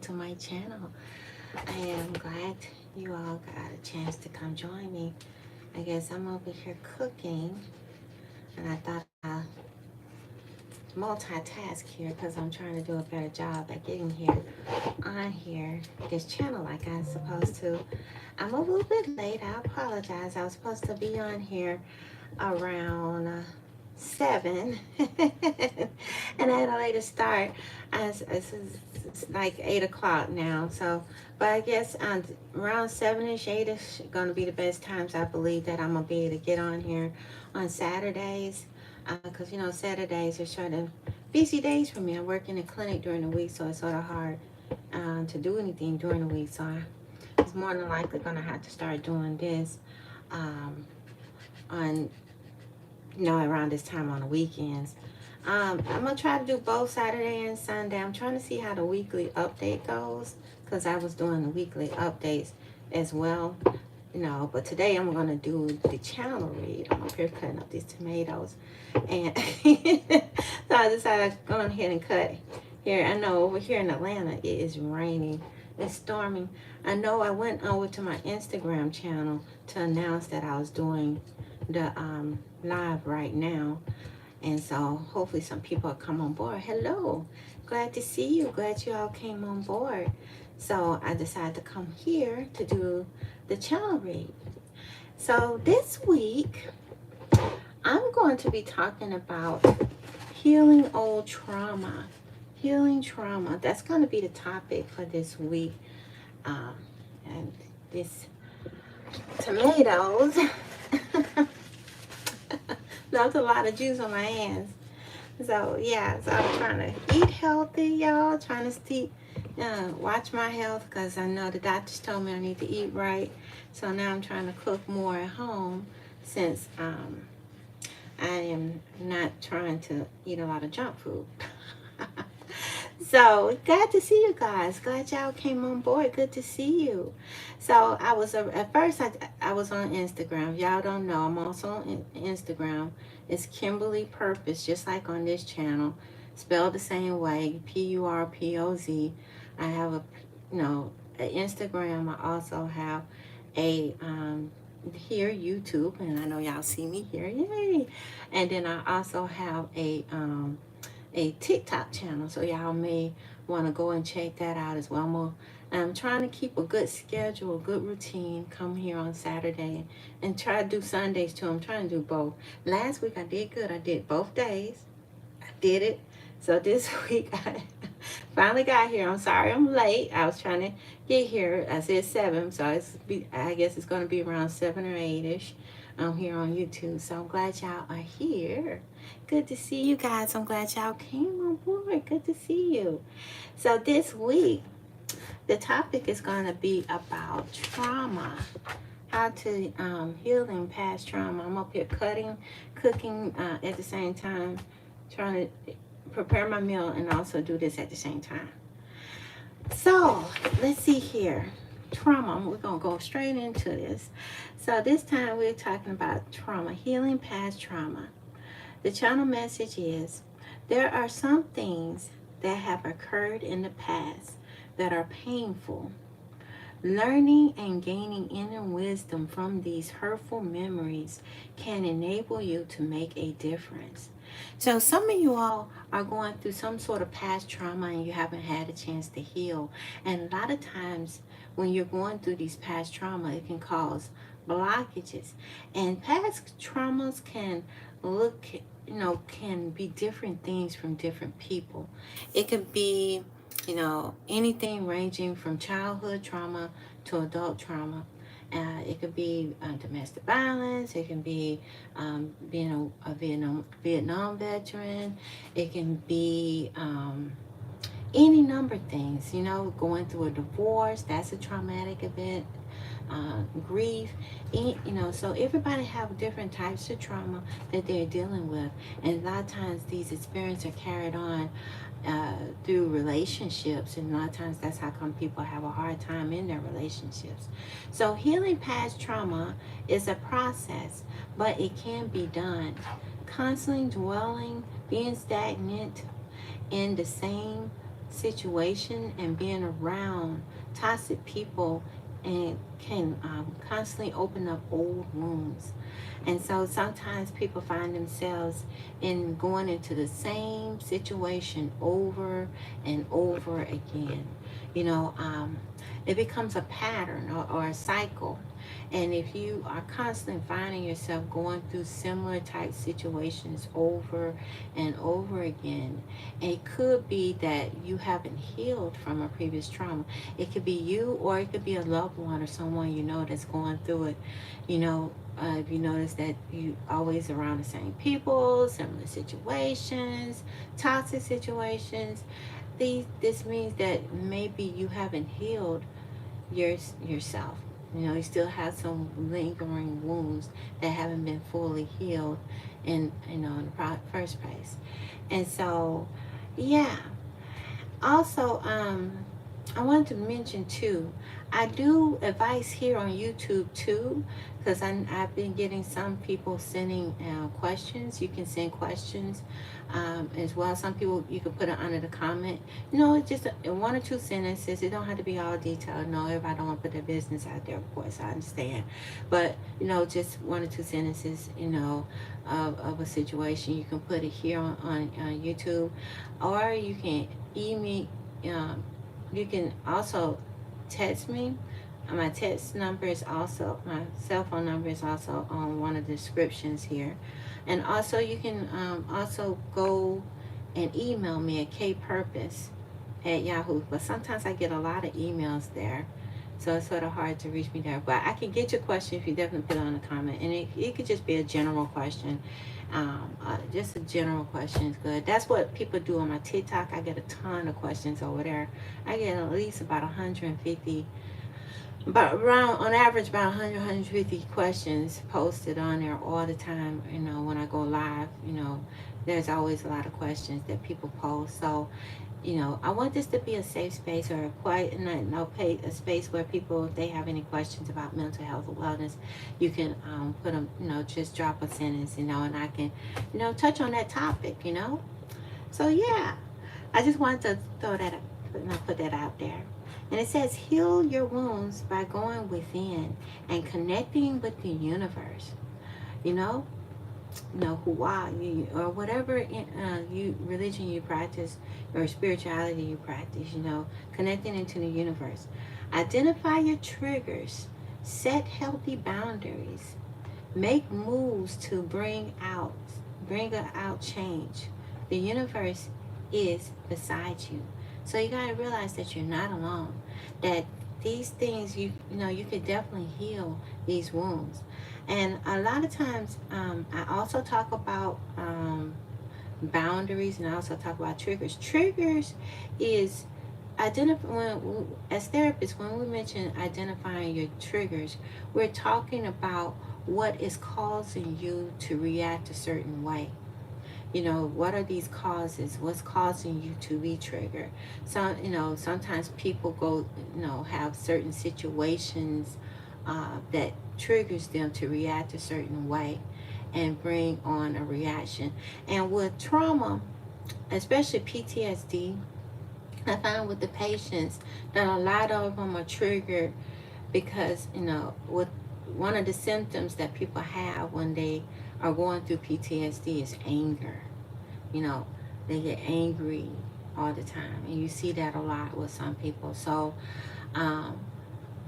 to my channel. I am glad you all got a chance to come join me. I guess I'm over here cooking, and I thought I'll multitask here because I'm trying to do a better job at getting here on here, this channel like I'm supposed to. I'm a little bit late. I apologize. I was supposed to be on here around 7 and I had a later start. It's like 8 o'clock now, so but I guess around 7ish, 8ish gonna be the best times I believe that I'm gonna be able to get on here on Saturdays, because you know Saturdays are sort of busy days for me. I work in a clinic during the week, so it's sort of hard to do anything during the week, so I was more than likely gonna have to start doing this on around this time on the weekends. I'm gonna try to do both Saturday and Sunday. I'm trying to see how the weekly update goes because I was doing the weekly updates as well, but today I'm gonna do the channel read. I'm up here cutting up these tomatoes, and so I decided to go ahead and cut here. I know over here in Atlanta it is raining, it's storming. I know I went over to my Instagram channel to announce that I was doing the live right now, and so hopefully some people will come on board. Hello, glad to see you. Glad you all came on board. So I decided to come here to do the channel read. So this week I'm going to be talking about healing old trauma. Healing trauma. That's going to be the topic for this week. And this tomatoes. That's a lot of juice on my hands. So yeah, so I'm trying to eat healthy, y'all. Trying to watch my health because I know the doctors told me I need to eat right. So now I'm trying to cook more at home since I am not trying to eat a lot of junk food. So glad to see you guys. Glad y'all came on board. Good to see you. So I was at first I was on Instagram. Y'all don't know I'm also on Instagram. It's Kimberly Purpose, just like on this channel, spelled the same way, PURPOZ. I have a an Instagram. I also have a here YouTube, and I know y'all see me here, yay! And then I also have a TikTok channel, so y'all may want to go and check that out as well. I'm trying to keep a good schedule, a good routine, come here on Saturday and try to do Sundays too. I'm trying to do both. Last week I did good. I did both days. I did it. So this week I finally got here. I'm sorry I'm late. I was trying to get here. I said 7, so I guess it's going to be around 7 or 8ish. I'm here on YouTube, so I'm glad y'all are here. Good to see you guys. I'm glad y'all came on board. Good to see you. So this week, the topic is going to be about trauma, how to healing past trauma. I'm up here cooking at the same time, trying to prepare my meal and also do this at the same time. So let's see here. Trauma. We're going to go straight into this. So this time we're talking about trauma, healing past trauma. The channel message is, there are some things that have occurred in the past that are painful. Learning and gaining inner wisdom from these hurtful memories can enable you to make a difference. So some of you all are going through some sort of past trauma and you haven't had a chance to heal. And a lot of times when you're going through these past trauma, it can cause blockages. And past traumas can can be different things from different people. It could be anything ranging from childhood trauma to adult trauma. It could be domestic violence. It can be being a Vietnam veteran. It can be any number of things. Going through a divorce, that's a traumatic event. Grief, so everybody have different types of trauma that they're dealing with, and a lot of times these experiences are carried on through relationships, and a lot of times that's how come people have a hard time in their relationships. So healing past trauma is a process, but it can be done. Constantly dwelling, being stagnant in the same situation and being around toxic people and can constantly open up old wounds. And so sometimes people find themselves in going into the same situation over and over again. You know, it becomes a pattern or a cycle. And if you are constantly finding yourself going through similar type situations over and over again, it could be that you haven't healed from a previous trauma. It could be you, or it could be a loved one or someone you know that's going through it. You know, if you notice that you always around the same people, similar situations, toxic situations, this means that maybe you haven't healed yourself. You know, you still have some lingering wounds that haven't been fully healed in the first place. And so, yeah. Also, I wanted to mention too, I do advice here on YouTube too, because I've been getting some people sending questions. You can send questions as well. Some people, you can put it under the comment. You know, it's just one or two sentences. It don't have to be all detailed. No, everybody don't want to put their business out there, of course, I understand. But, you know, just one or two sentences, you know, of a situation. You can put it here on YouTube, or you can email. You can also text me. My text number is also, my cell phone number is also on one of the descriptions here. And also you can also go and email me at kpurpose@yahoo. But sometimes I get a lot of emails there, so it's sort of hard to reach me there. But I can get your question if you definitely put it on a comment. And it could just be a general question. Just a general question is good. That's what people do on my TikTok. I get a ton of questions over there. I get at least about 150, about around on average about 100, 150 questions posted on there all the time. You know, when I go live, you know, there's always a lot of questions that people post. So, you know, I want this to be a safe space, or a space where people, if they have any questions about mental health or wellness, you can put them, you know, just drop a sentence, you know, and I can, you know, touch on that topic, you know. So yeah, I just wanted to put that out there. And it says, heal your wounds by going within and connecting with the universe. You know who are you, or whatever you religion you practice or spirituality you practice, you know, connecting into the universe. Identify your triggers, set healthy boundaries, make moves to bring about change. The universe is beside you. So you got to realize that you're not alone, that these things, you know, you could definitely heal these wounds. And a lot of times, I also talk about boundaries, and I also talk about triggers. Triggers is as therapists, when we mention identifying your triggers, we're talking about what is causing you to react a certain way. You know, what are these causes? What's causing you to be triggered? So, you know, sometimes people go, you know, have certain situations that triggers them to react a certain way and bring on a reaction. And with trauma, especially PTSD, I found with the patients that a lot of them are triggered because, you know, with one of the symptoms that people have when they are going through PTSD is anger. You know, they get angry all the time, and you see that a lot with some people. So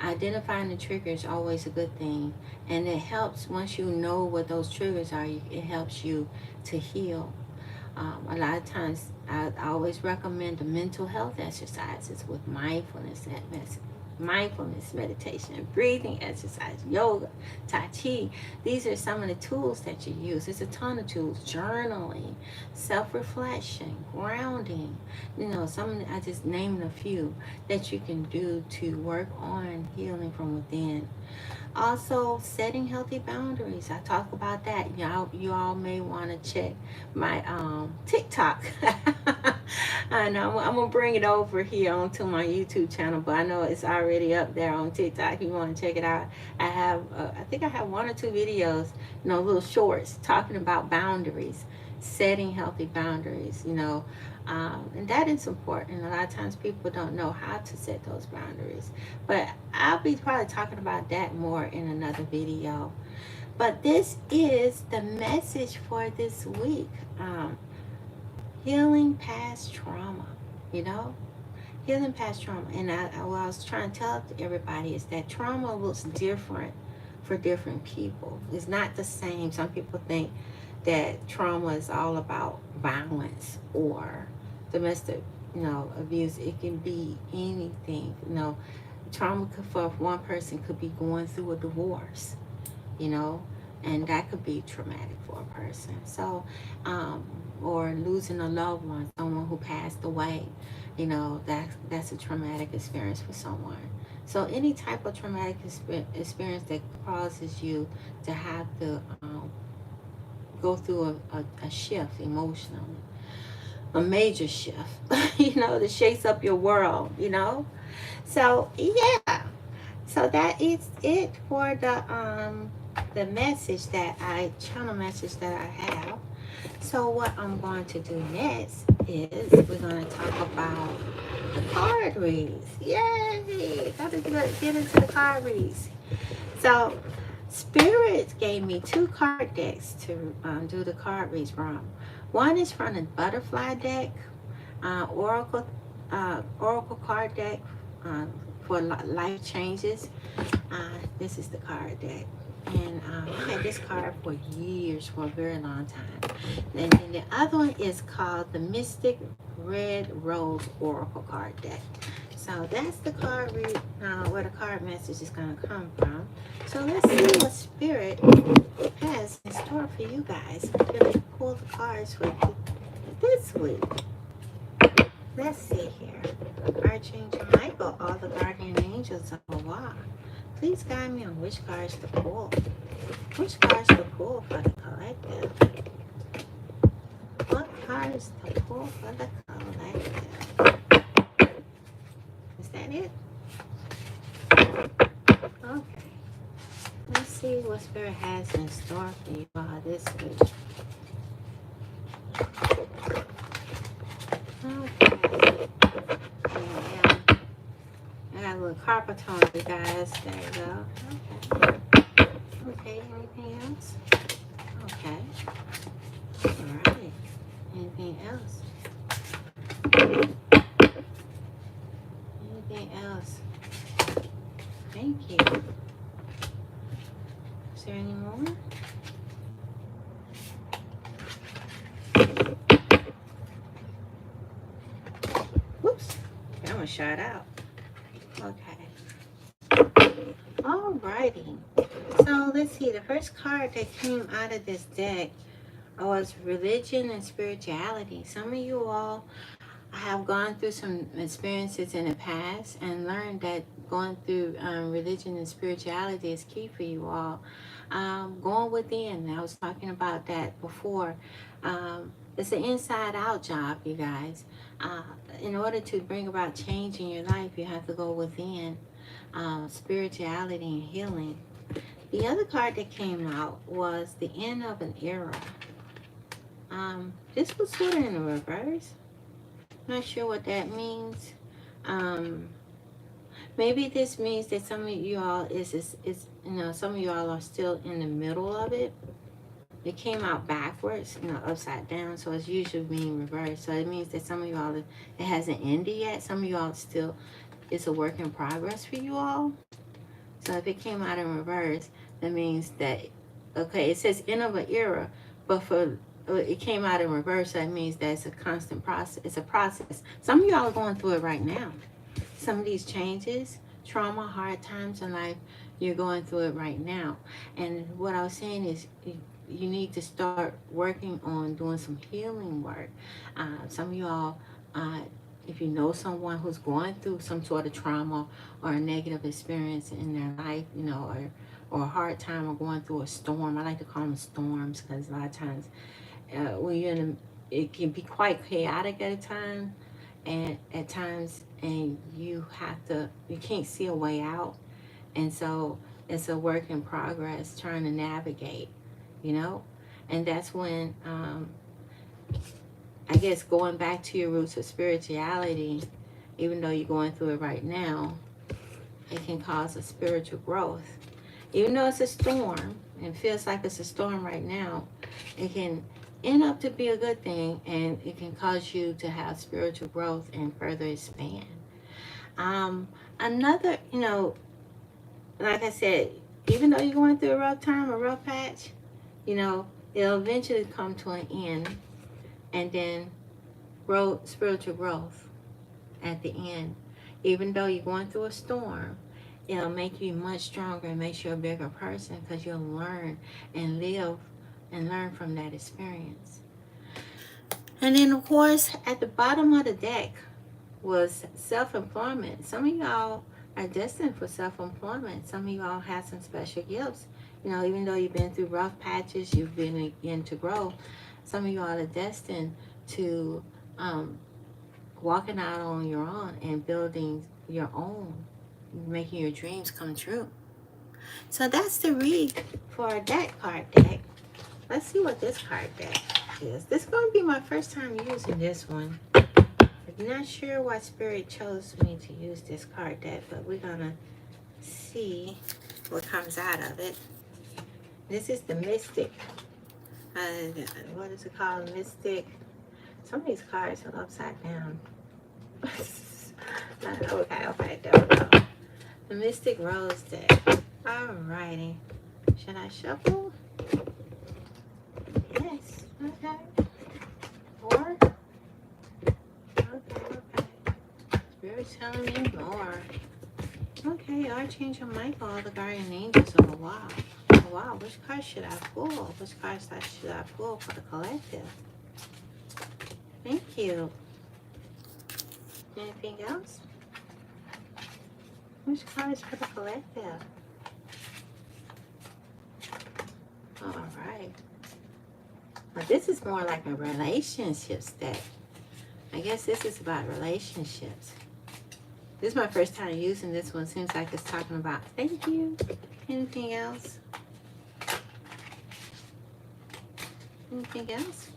identifying the trigger is always a good thing, and it helps. Once you know what those triggers are, it helps you to heal. A lot of times I always recommend the mental health exercises with mindfulness meditation, breathing exercise, yoga, tai chi. These are some of the tools that you use. There's a ton of tools: journaling, self-reflection, grounding. You know, I just named a few that you can do to work on healing from within. Also, setting healthy boundaries. I talk about that. You all may want to check my TikTok. I know I'm gonna bring it over here onto my YouTube channel, but I know it's already up there on TikTok. If you want to check it out, I think I have one or two videos, you know, little shorts talking about boundaries. setting healthy boundaries, and that is important. A lot of times people don't know how to set those boundaries, but I'll be probably talking about that more in another video. But this is the message for this week. Healing past trauma, you know, healing past trauma. And what I was trying to tell everybody is that trauma looks different for different people. It's not the same. Some people think that trauma is all about violence or domestic, abuse. It can be anything. Trauma could, for one person, could be going through a divorce, you know, and that could be traumatic for a person. So, or losing a loved one, someone who passed away, that's a traumatic experience for someone. So, any type of traumatic experience that causes you to have to go through a shift emotionally, a major shift, that shakes up your world. So, yeah. So that is it for the message channel message that I have. So what I'm going to do next is we're going to talk about the card reads. Yay! Gotta get into the card reads. So Spirit gave me two card decks to do the card reads from. One is from the Butterfly deck, Oracle card deck for life changes. This is the card deck. And I had this card for years, for a very long time. And then the other one is called the Mystic Red Rose Oracle card deck. So that's the card read, where the card message is going to come from. So let's see what Spirit has in store for you guys. I'm going to pull the cards for this week. Let's see here. Archangel Michael, all the guardian angels of Hawaii. Please guide me on which cards to pull. Which cards to pull for the collective? What cards to pull for the collective? Is that it? Okay. Let's see what Spirit has in store for you all this week. Okay. Yeah. I got a little carpet tone, you guys. There you go. Okay. Okay, anything else? Okay. All right. Anything else? Anything else? Thank you. Is there any more? Whoops. I'm gonna shut out. Okay. Alrighty. So let's see. The first card that came out of this deck was religion and spirituality. Some of you all have gone through some experiences in the past and learned that going through religion and spirituality is key for you all. Going within, I was talking about that before. It's an inside out job, you guys. In order to bring about change in your life, you have to go within. Spirituality and healing. The other card that came out was the end of an era. This was sort of in the reverse. Not sure what that means. Maybe this means that some of you all some of you all are still in the middle of it. It came out backwards, upside down, so it's usually being reversed. So it means that some of you all, it hasn't ended yet. Some of you all still, it's a work in progress for you all. So if it came out in reverse, that means that, okay, it says end of an era, but for it came out in reverse, that means that it's a constant process. It's a process. Some of y'all are going through it right now. Some of these changes, trauma, hard times in life, you're going through it right now. And what I was saying is you need to start working on doing some healing work. Some of y'all, if you know someone who's going through some sort of trauma or a negative experience in their life, or a hard time, or going through a storm. I like to call them storms because a lot of times when you're it can be quite chaotic at a time, and at times, and you can't see a way out, and so it's a work in progress trying to navigate, and that's when I guess going back to your roots of spirituality, even though you're going through it right now, it can cause a spiritual growth. Even though it's a storm and feels like it's a storm right now, it can end up to be a good thing, and it can cause you to have spiritual growth and further expand. Um, Another, like I said, even though you're going through a rough time, a rough patch, it'll eventually come to an end, and then spiritual growth at the end. Even though you're going through a storm, it'll make you much stronger and makes you a bigger person, because you'll learn and live and learn from that experience. And then, of course, at the bottom of the deck was self-employment. Some of y'all are destined for self-employment. Some of y'all have some special gifts. Even though you've been through rough patches, you've been again to grow. Some of y'all are destined to walking out on your own and building your own, making your dreams come true. So that's the read for that card deck. Let's see what this card deck is. This is going to be my first time using this one. I'm not sure why Spirit chose me to use this card deck, but we're going to see what comes out of it. This is the Mystic. What is it called? Mystic. Some of these cards are upside down. Okay, there we go. The Mystic Rose deck. Alrighty. Should I shuffle? Yes. Okay. Or? Okay. Spirit's telling me more. Okay, Archangel Michael, the guardian angels of the wow. Wow, which card should I pull? Which cards should I pull for the collective? Thank you. Anything else? Which cards for the collective? All right. Well, this is more like a relationships deck. I guess this is about relationships. This is my first time using this one. Seems like it's talking about thank you. Anything else? Anything else?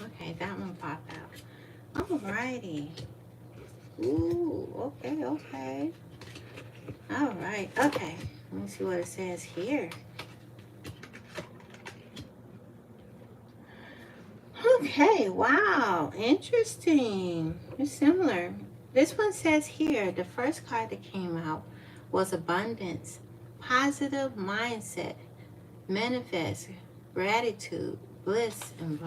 Okay, that one popped out. Alrighty. Ooh, okay. Alright, okay. Let me see what it says here. Okay, wow. Interesting. It's similar. This one says here, the first card that came out was abundance, positive mindset, manifest, gratitude, bliss, and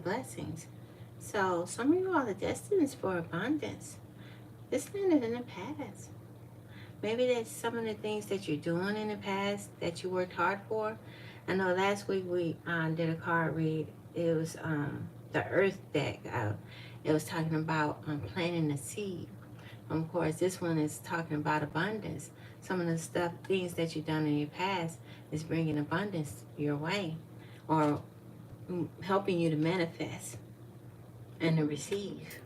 blessings. So some of you all are destined for abundance. This landed in the past. Maybe that's some of the things that you're doing in the past that you worked hard for. I know last week we did a card read. It was the Earth deck. It was talking about planting the seed. Of course, this one is talking about abundance. Some of the things that you've done in your past is bringing abundance your way, or helping you to manifest and to receive.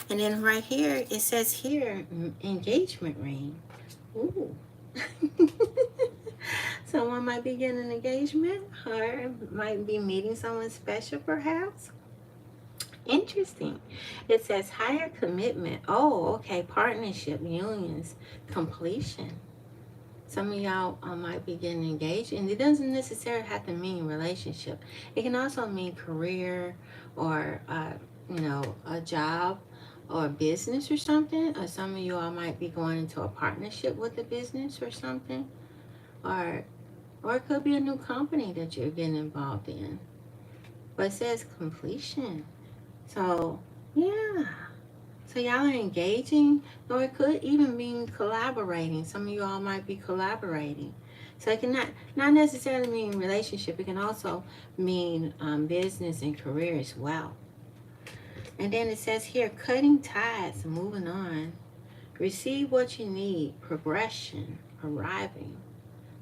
And then right here, it says here, engagement ring. Ooh. Someone might be getting an engagement, or might be meeting someone special perhaps. Interesting. It says higher commitment. Oh, okay. Partnership, unions, completion. Some of y'all might be getting engaged, and it doesn't necessarily have to mean relationship. It can also mean career, or a job, or a business or something. Or some of you all might be going into a partnership with a business or something, or it could be a new company that you're getting involved in. But it says completion. So yeah. So y'all are engaging, or it could even mean collaborating. Some of you all might be collaborating. So it can not necessarily mean relationship. It can also mean business and career as well. And then it says here, cutting ties, moving on. Receive what you need, progression, arriving.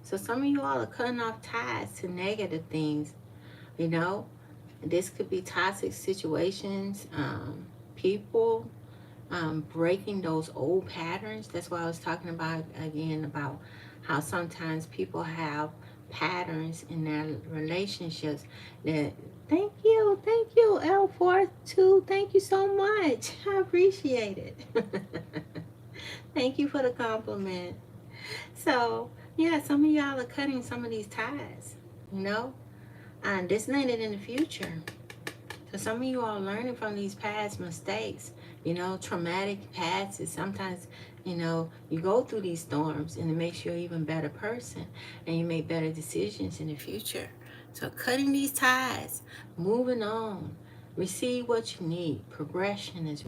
So some of you all are cutting off ties to negative things. This could be toxic situations, people, breaking those old patterns. That's why I was talking about how sometimes people have patterns in their relationships that Thank you, L42. Thank you so much. I appreciate it. Thank you for the compliment. So, yeah, some of y'all are cutting some of these ties, you know, and this landed in the future. So some of you are learning from these past mistakes, you know, traumatic pasts. Sometimes, you know, you go through these storms and it makes you an even better person and you make better decisions in the future. So cutting these ties, moving on, receive what you need. Progression is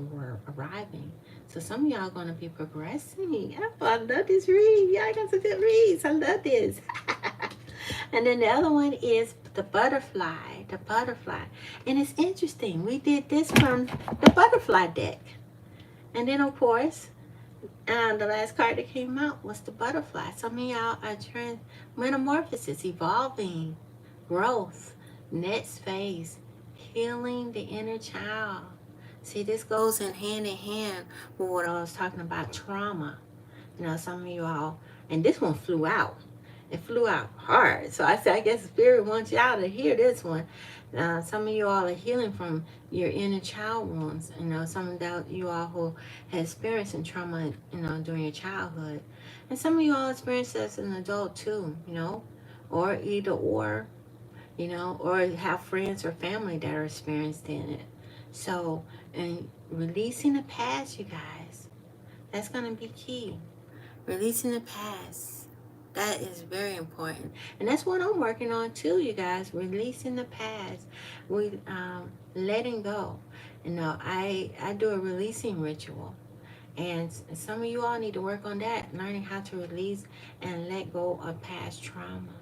arriving. So some of y'all are going to be progressing. Oh, I love this read. Y'all got some good reads. I love this. And then the other one is the butterfly. The butterfly. And it's interesting. We did this from the butterfly deck. And then, of course, the last card that came out was the butterfly. Some of y'all are metamorphosis, evolving, growth, next phase, healing the inner child. See, this goes in hand with what I was talking about, trauma. You know, some of you all, and this one flew out. It flew out hard. So I said, I guess Spirit wants y'all to hear this one. Some of you all are healing from your inner child wounds. You know, some of you all who had experienced some trauma, you know, during your childhood. And some of you all experienced as an adult too, you know, or either or, you know, or have friends or family that are experienced in it. So, and releasing the past, you guys, that's going to be key. Releasing the past. That is very important. And that's what I'm working on too, you guys. Releasing the past. We letting go. You know, I do a releasing ritual. And some of you all need to work on that. Learning how to release and let go of past trauma.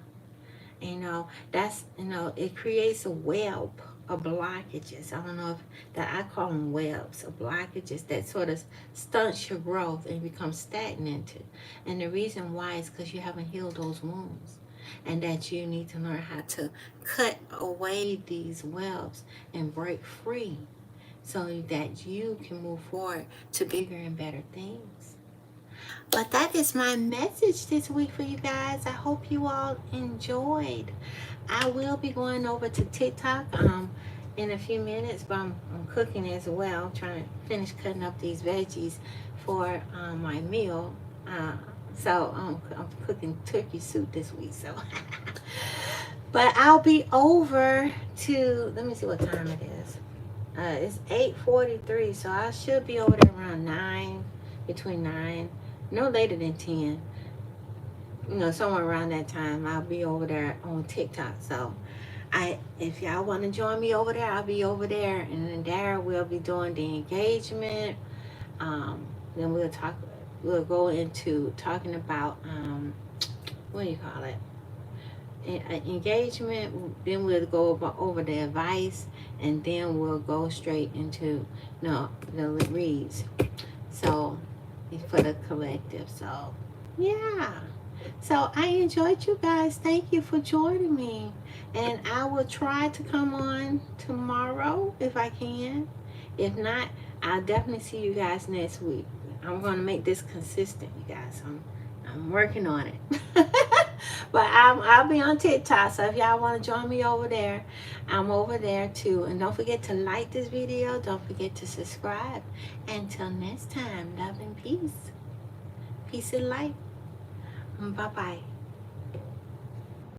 You know, that's, you know, it creates a web of blockages. I don't know if that, I call them webs of blockages that sort of stunts your growth and become stagnated. And the reason why is because you haven't healed those wounds, and that you need to learn how to cut away these webs and break free so that you can move forward to bigger and better things. But that is my message this week for you guys. I hope you all enjoyed. I will be going over to TikTok in a few minutes, but I'm cooking as well, trying to finish cutting up these veggies for my meal. So I'm cooking turkey soup this week. So, but I'll be over to, let me see what time it is. It's 8:43, so I should be over there around 9, between 9, no later than 10. You know, somewhere around that time, I'll be over there on TikTok. So, if y'all want to join me over there, I'll be over there, and then there we'll be doing the engagement. Then we'll go into talking about what do you call it? Engagement. Then we'll go over the advice, and then we'll go straight into the reads. So for the collective. So yeah. So I enjoyed you guys. Thank you for joining me. And I will try to come on tomorrow if I can. If not, I'll definitely see you guys next week. I'm going to make this consistent, you guys. I'm working on it. But I'll be on TikTok. So if y'all want to join me over there, I'm over there too. And don't forget to like this video. Don't forget to subscribe. Until next time, love and peace. Peace and light. Bye-bye.